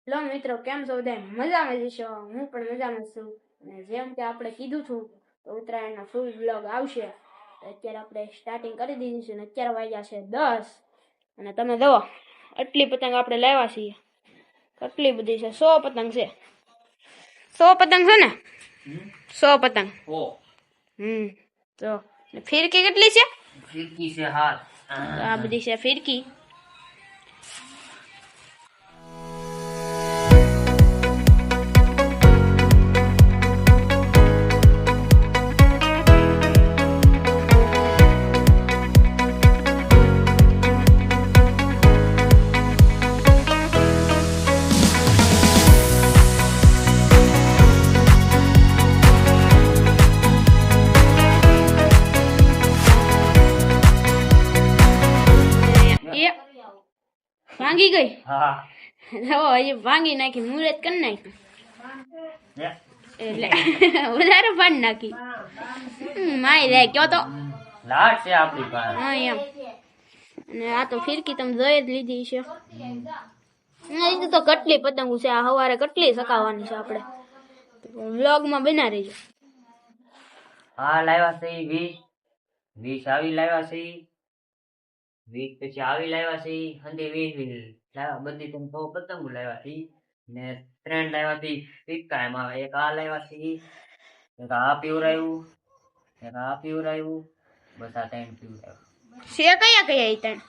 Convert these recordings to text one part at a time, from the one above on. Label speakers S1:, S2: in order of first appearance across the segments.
S1: Hello મિત્રો, કેમ છો બધા? મજામાં જશો? હું પણ મજામાં છું. અને જેમ કે આપણે કીધું છું તો ઉત્તરાયણનો ફૂલ બ્લોગ આવશે. અત્યારે આપણે સ્ટાર્ટિંગ કરી દીધી છે અને અત્યારે વાગ્યા છે 10. અને તમે જુઓ આટલી પતંગ આપણે લાવ્યા છીએ. કેટલી બધી છે? 100 પતંગ છે. 100 પતંગ છે ને? 100 પતંગ. તો ફિરકી કેટલી છે?
S2: ફિરકી છે 7.
S1: આ બધી છે ફિરકી. ભાંગી ગઈ.
S2: હા
S1: હજી ભાંગી નાખી, મુરત કરી નાખી, એટલે વધારે ભાંગ નાખી. માય રે કયો તો
S2: લાટ છે આપણી પાસે.
S1: હા એમ. અને આ તો ફિરકી તમે જોઈ જ લીધી છે. એ તો કેટલી પતંગો છે, આ સવારે કેટલી સકાવવાની છે આપણે. વ્લોગમાં બના રહીજો.
S2: હા લાવ્યા છે 20 આવી લાવ્યા છે, 20 પછી આવી લાવ્યા છે, હંધે 20 લાવ્યા. બધી તમે 100 પતંગો લાવ્યા છે ને 3 લાવ્યા છે સિક્કા. એમાં એક આ લાવ્યા છે, એક આ પીવરાયું, એક આ પીવરાયું, બસ આ 3 પીવરાયું
S1: છે. કયા કયા ઈ ત્રણ?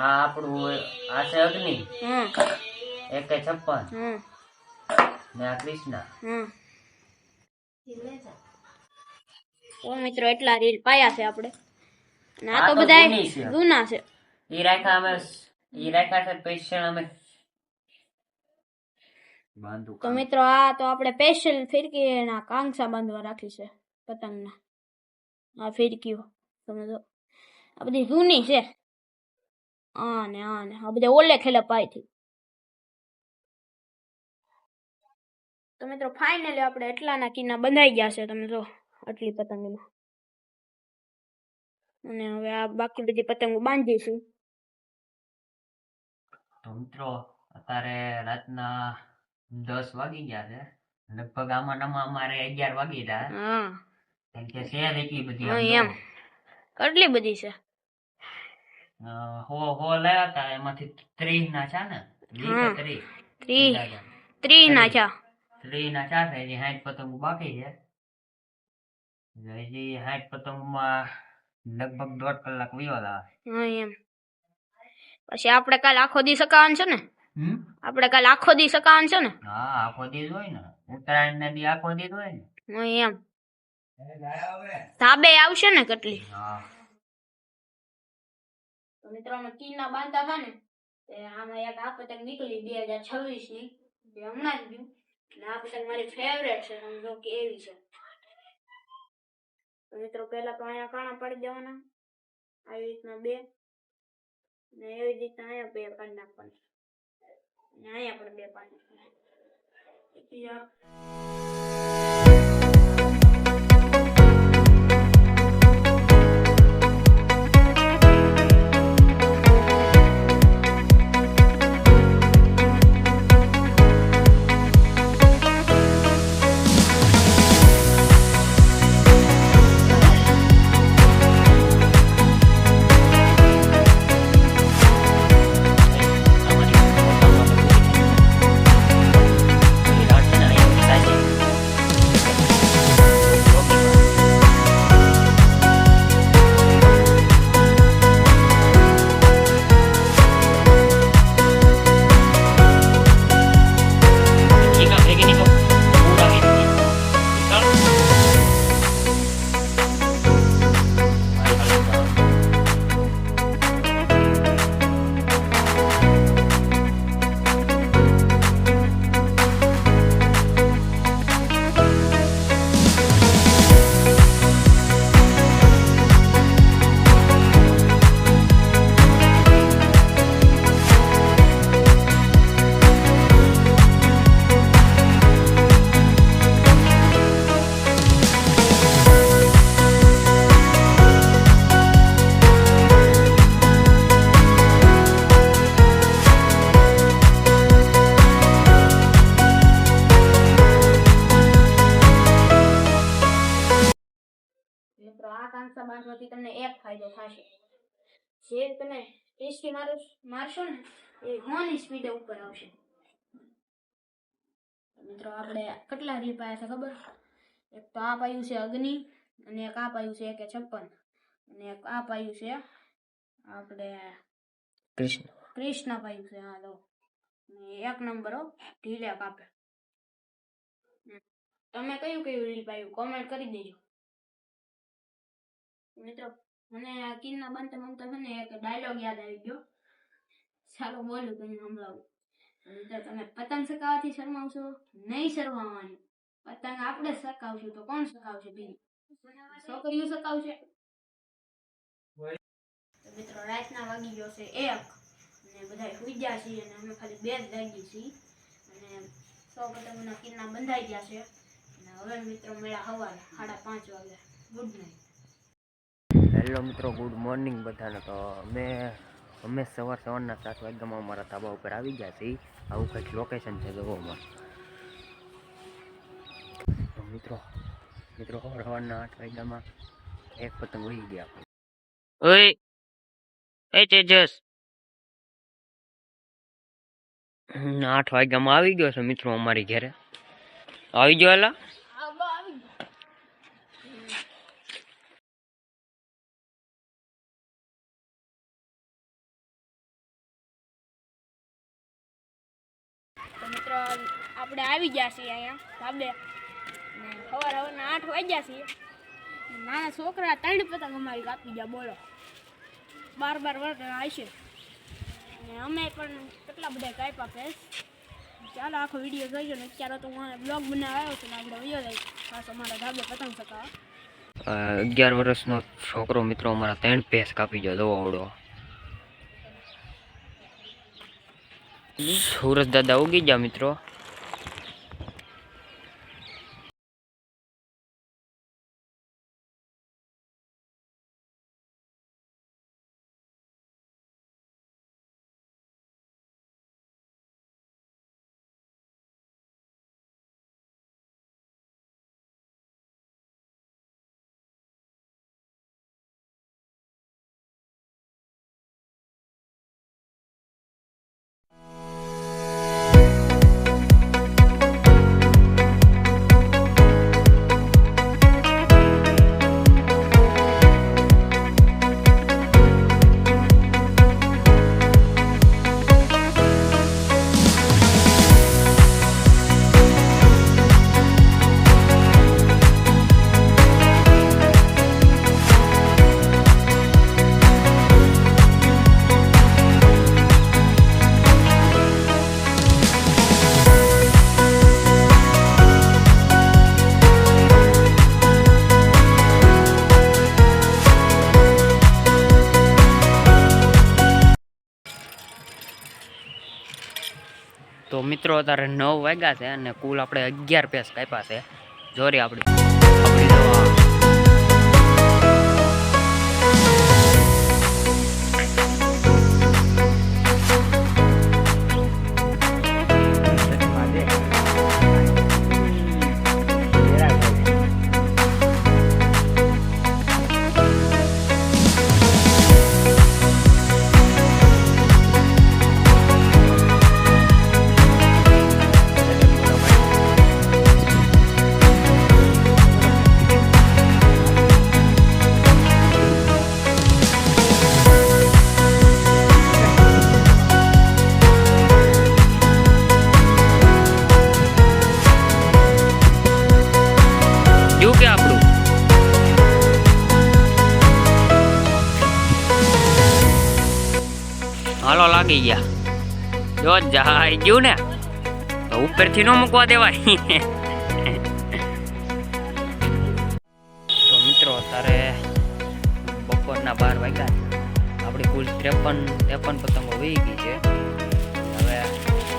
S2: આ આપણું આ છે અગ્નિ, એક 56 ને આ કૃષ્ણ.
S1: ઓ મિત્રો, એટલા રીલ પાયા છે આપણે. અને આ તો બધા જૂના છે.
S2: ઈ રાખ્યા છે સ્પેશિયલ અમે બાંધું.
S1: તો મિત્રો, આ તો આપણે સ્પેશિયલ ફિરકી ના કાંગસા બાંધવા રાખી છે પતંગના. આ ફિરકીઓ સમજો, આ બધી જૂની છે. આને આ બધા ઓલે ખેલે પાયથી. તો મિત્રો, ફાઇનલી આપણે એટલાના કીના બંધાઈ ગયા છે. તમે જો આટલી પતંગમાં. અને હવે આ બાકી બધી પતંગો બાંધીશું.
S2: તો મિત્રો, અત્યારે રાતના 10 વાગી ગયા છે. લગભગ આમાં અમારે 11 વાગી જાય.
S1: હા,
S2: કેમ કે શેર એટલી બધી
S1: એમ કેટલી બધી છે.
S2: હો લાવ્યા હતા, એમાંથી 30 ના છે ને,
S1: 30 ના છે.
S2: 30 ના 4 છે. 60 પતંગો બાકી છે. હજી 60 પતંગમાં લગભગ 1.5 કલાક વયો લાવે.
S1: એમ. પછી આપણે કાલ આખો દી સકાવાનું છે ને? આપણે કાલ આખો દી સકાવાનું છે ને?
S2: હા, આખો દી હોય ને. ઉત્તરાયણ ના દી આખો દી હોય ને.
S1: એમ. ધાબે આવશે ને કેટલી?
S2: હા.
S1: તો મિત્રો, અમે કીના બાંધતા હતા ને, આમાં એક આ પતંગ નીકળી 2026 ની, જે હમણાં જ ગયું. અને આ પતંગ મારી ફેવરેટ છે. સમજો કે એવી છે. તો મિત્રો, પહેલા તો અહીંયા કાણા પાડી દેવાના, આવી રીતના 2, ને એવી રીતના અહીંયા 2 પાડી નાખવાના, અને અહીંયા પણ 2 પાડી નાખવાના. 512માંથી તમને એક ફાયદો થશે. જે તમે 30 મારશો ને એ 100 ની સ્પીડે ઉપર આવશે. મિત્રો આપણે કેટલા રીલ પાયા છે ખબર? એક તો આ પાયું છે અગ્નિ, અને એક આ પાયું છે AK-56, અને એક આ પાયું છે આપણે કૃષ્ણ પાયું છે. હા તો એક નંબર ઢીલે કાપે. તમે કયું રીલ પાયું કોમેન્ટ કરી દેજો મિત્રો. મને કિનના બનતા છે ને એક ડાયલોગ યાદ આવી ગયો, ચાલો બોલું તમને સંભળાવું. મિત્રો તમે પતંગ ચગાવવાથી શરમાવશો? નહીં શરમાવાનું. પતંગ આપણે ચગાવશું તો કોણ ચગાવશે? બીજું છોકરીઓ ચગાવશે. તો મિત્રો રાતના વાગી ગયો છે 1 અને બધા સુઈ ગયા છીએ અને અમે ખાલી 2 જ જાગી છીએ અને 100 પતંગના કિન્ના બંધાઈ ગયા છે. અને હવે મિત્રો મેળા સવારે 5:30 વાગે. Good night.
S2: હેલો મિત્રો, ગુડ મોર્નિંગ બધાને. તો અમે સવારના 7 વાગ્યામાં અમારા ધાબા ઉપર આવી ગયા છીએ. આવું કંઈક લોકેશન છે જોવામાં. તો મિત્રો સવારના 8 વાગ્યામાં એક પતંગ વહી ગયા. ઓય એ તેજસ 8 વાગ્યામાં આવી ગયો છે મિત્રો અમારી ઘરે. આવી ગયો એલા.
S1: તો મિત્રો આપણે આવી ગયા છીએ અહીંયા ધાબે અને સવારના 8 વાગ્યા છીએ. નાના છોકરા 3 પતંગ અમારી કાપી ગયા. બોલો 12 વર્ષ હશે અને અમે પણ કેટલા બધા કાપ્યા છે. ચાલો આખો વિડીયો જોઈજો ને. અત્યારે તો હું બ્લોગ બનાવવા આવ્યો છું ને આપણે વિડીયો લઈ ખાસ અમારા ધાબે પતંગ ચગાવવા.
S2: 11 વર્ષનો છોકરો મિત્રો અમારા 3 ભેંસ કાપી ગયો. દોડો સુરજ દાદા ઉગી ગયા મિત્રો. તો મિત્રો અત્યારે 9 વાગ્યા છે અને કુલ આપણે 11 ભેંસ કાપ્યા છે. જોરી આપણી કે આપણું હાલો લાગી ગયા. જો જાય ગયું ને તો ઉપરથી ન મૂકવા દેવાય. તો મિત્રો અત્યારે બપોરના 12 વાગ્યા. આપણી કુલ 53 પતંગો વહી ગઈ છે. હવે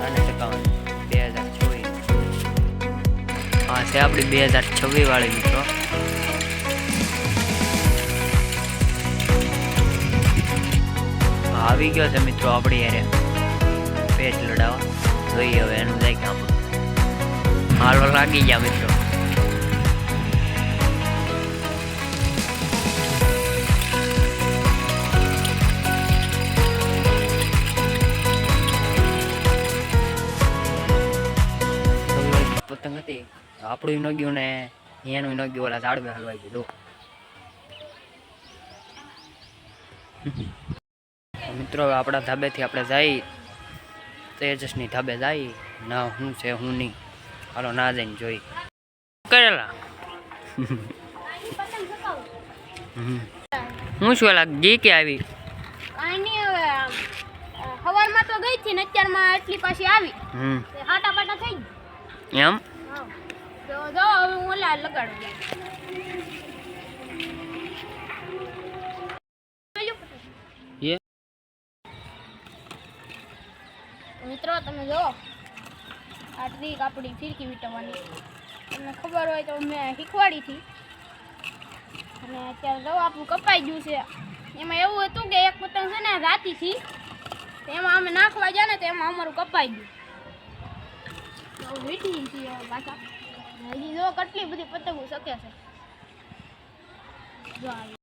S2: આને ચકાવવાની 2024 આ છે આપણી 2026 વાળી મિત્રો. આવી ગયો છે મિત્રો આપણી યારે પેચ લડાવવા. જોઈએ હવે એનું જાય કે આપણું હાલો લાગી ગયા મિત્રો. નથી, આપણું ન ગયું ને એનું ન ગયું, ઓલા ઝાડવે હલવાઈ ગયું. મિત્રો હવે આપણા ધાબેથી આપણે જઈ તેજસની ધાબે જઈ ના હું છે હું નહીં, હાલો ના જઈને જોઈ કરેલા. હું શું એલા ગઈ કે આવી?
S1: કાંઈ નહીં, હવે સવારમાં તો ગઈ હતી ને અત્યારમાં એટલી પાછી આવી. હાટા પાટા થઈ ગઈ
S2: એમ.
S1: તો જો હવે હું ઓલા લગાડું. મિત્રો તમે જો આ ટ્રીક આપણી ફિરકી વીટવાની તમને ખબર હોય તો મેં શીખવાડી હતી. અને અત્યારે જો આપણું કપાઈ ગયું છે. એમાં એવું હતું કે એક પતંગ છે ને રાતીથી એમાં અમે નાખવા ગયા ને તો એમાં અમારું કપાઈ ગયું. તો વીટી છીએ પાછા. હજી જો કેટલી બધી પતંગો શકે છે. જો આવી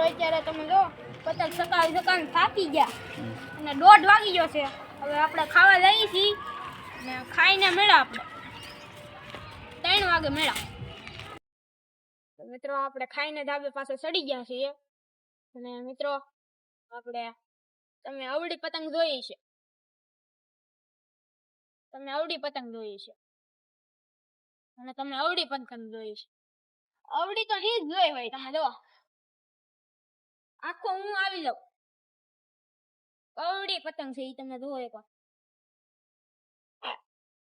S1: અત્યારે તમે જો પતંગ સકાવી સકાવી થાકી ગયા અને 1:30 વાગી ગયો છે. હવે આપણે ખાવા જઈએ છીએ ને ખાઈને મેળા આપણે 3 વાગે મેળા. તો મિત્રો આપણે ખાઈને ધાબે પાસે ચડી ગયા છીએ. અને મિત્રો આપણે તમે અવળી પતંગ જોઈ છે, તમે અવળી પતંગ જોઈ છે અને તમે અવળી પતંગ જોઈ છે. અવળી તો ઈ જ જોઈ હોય. તમે જો આખો હું આવી જાઉં. અવળી પતંગ છે ઈ તમે જોવો એકવાર.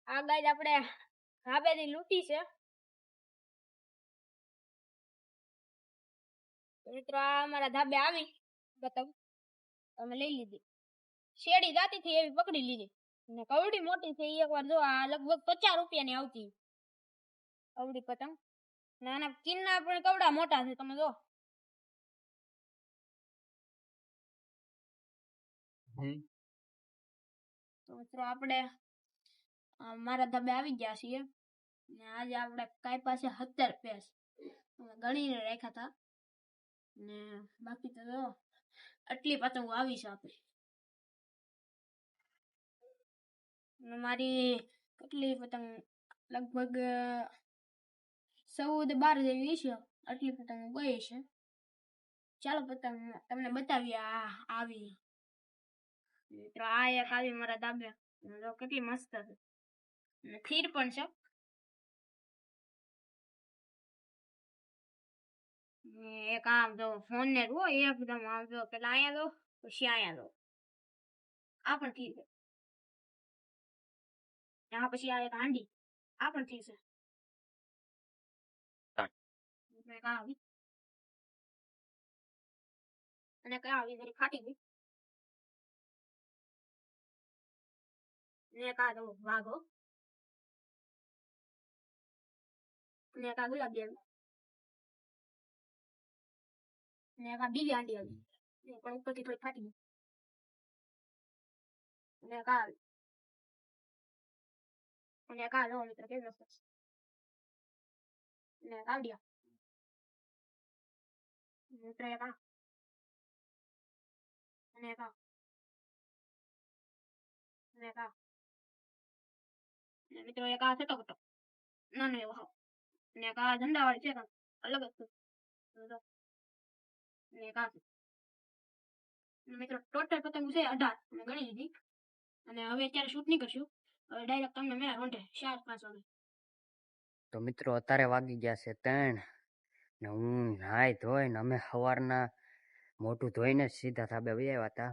S1: આ ગાય આપણે ધાબેથી લૂંટી છે. મિત્રો આ અમારા ધાબે આવી પતંગ અમે લઈ લીધી. શેડી જાતી થી એવી પકડી લીધી. ને કવડી મોટી છે ઈ એકવાર જો આ લગભગ 50 રૂપિયાની આવતી અવળી પતંગ. નાના કિન્ના પણ કવડા મોટા છે તમે જો. તો મિત્રો આપણે મારા ધાબે આવી ગયા છીએ ને આજે આપણે કાઈ પાસે 17 પેસ ગણીને રાખ્યા હતા ને બાકી તો જો આટલી પતંગો આવી છે આપણી. મારી કેટલી પતંગ લગભગ 14-12 જેવી છે. આટલી પતંગ ગઈ છે. ચાલો પતંગ તમને બતાવીએ આવી. મિત્રો આ એક આવી મારા ધાબે જો કેટલી મસ્ત છે અને ખીર પણ છે. એક આમ જો ફોન ને રો એકદમ આમ જો પેલા અહીંયા દો પછી અહીંયા દો. આ પણ ખીર છે. આ પછી આ એક હાંડી આ પણ ખીર છે. આવી અને કઈ આવી જરી ફાટી ગઈ. ને કા દો વાગો ને કા ગુલાબી આવી ને કા બીજી હાંડી આવી ને પણ ઉપરથી થોડી ફાટી ગઈ. ને કા આવી અને કા દો મિત્રો કેવી મસ્ત ને કાવડિયા મિત્રો એક આ અને એક આ ને કા ને મિત્રો એક આ છટો કટો નાનો એવો હાવ ને એક આ ઝંડા વાળી છે કાંક અલગ જ છે. ને એક આ છે. મિત્રો ટોટલ પતંગ છે 18 અમે ગણી લીધી. અને હવે અત્યારે શૂટ નહીં કરશું. હવે ડાયરેક્ટ તમને મેં રોંઢે 4-5 વાગે.
S2: તો મિત્રો અત્યારે વાગી ગયા છે 3 ને હું નાઈ ધોઈને અમે સવારના મોઢું ધોઈને સીધા ધાબે વહી આવ્યા હતા.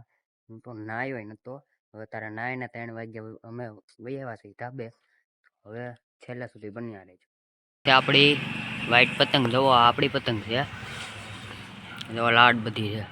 S2: હું તો નાયો નતો. હવે તારે નાઈને 3 વાગ્યા અમે વહી આવ્યા છીએ ધાબે. હવે છેલ્લે સુધી બન્યા રહેજો. આપણી વ્હાઈટ પતંગ જોવો, આપણી પતંગ છે જો લાડ બધી છે.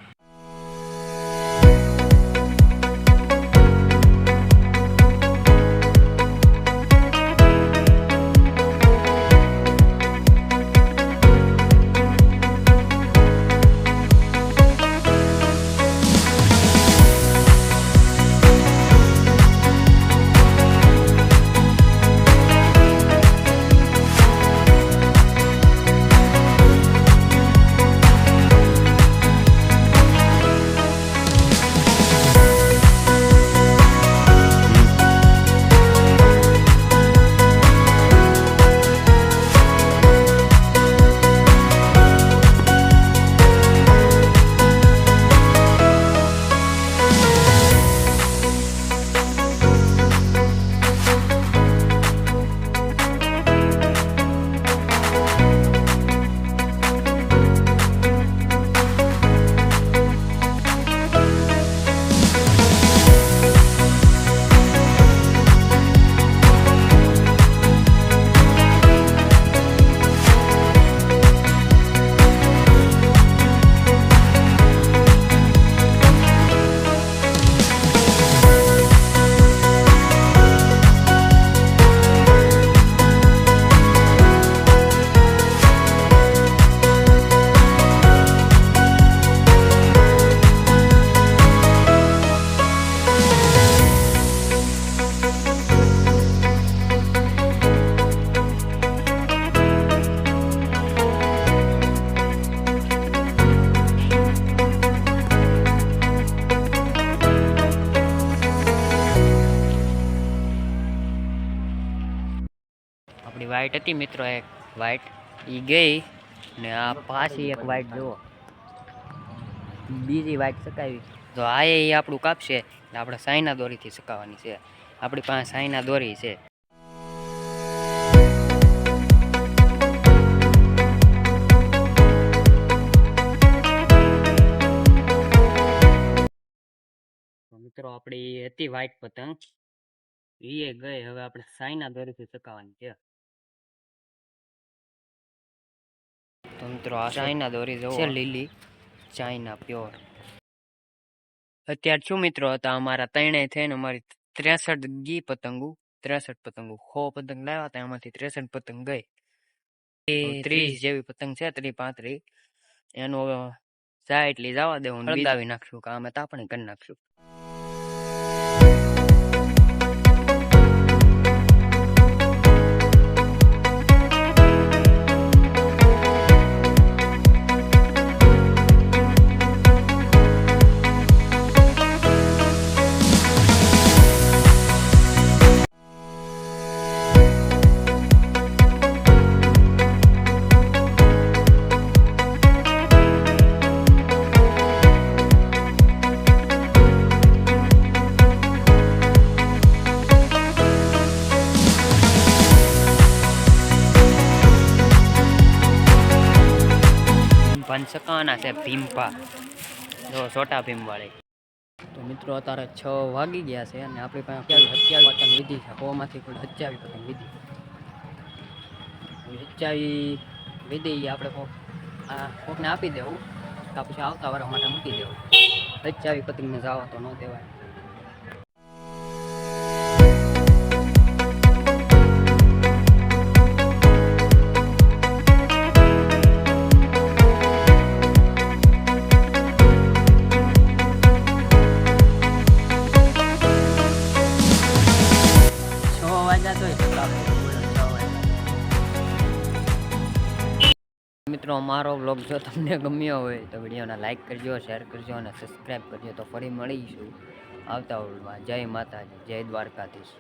S2: વાઇટ હતી મિત્રો, એક વાઇટ ઈ ગઈ ને આ પાછી એક વાઇટ જુઓ, બીજી વાઇટ સકાવી. તો આ એ આપણું કાપશે એટલે આપણે સાઈના દોરીથી સકાવવાની છે. આપણી પાસે સાઈના દોરી છે. મિત્રો આપણી હતી વાઇટ પતંગ, એ ગઈ. હવે આપણે સાઈના દોરીથી સકાવવાની છે. તો મિત્રો આ ચાઇના દોરી છે, લીલી ચાઇના પ્યોર. અત્યારે શું મિત્રો હતા અમારા ત્રણેય થઈને અમારી 63 ગી પતંગો, 63 પતંગો. 100 પતંગ લાવ્યા હતા, એમાંથી 63 પતંગ ગઈ. 30 જેવી પતંગ છે, 30-35. એનું જાય એટલી જવા દેવું, સળગાવી નાખશું, કે અમે તાપણી કરી નાખશું. સકાવાના છે ભીમપા, જો છોટા ભીમ વાળી. તો મિત્રો અત્યારે 6 વાગી ગયા છે અને આપણી પાસે 27 પતંગ લીધી છે. 100માંથી પણ 27 પતંગ લીધી. 27 લીધી આપણે કોકને આપી દેવું, કાં પછી આવતા વાર માટે મૂકી દેવું. 27 પતંગને જવા તો ન દેવાય. મિત્રો અમારો બ્લોગ જો તમને ગમ્યો હોય તો વિડીયોને લાઈક કરજો, શેર કરજો અને સબસ્ક્રાઈબ કરજો. તો ફરી મળીશું આવતા વ્લોગમાં. જય માતાજી, જય દ્વારકાધીશ.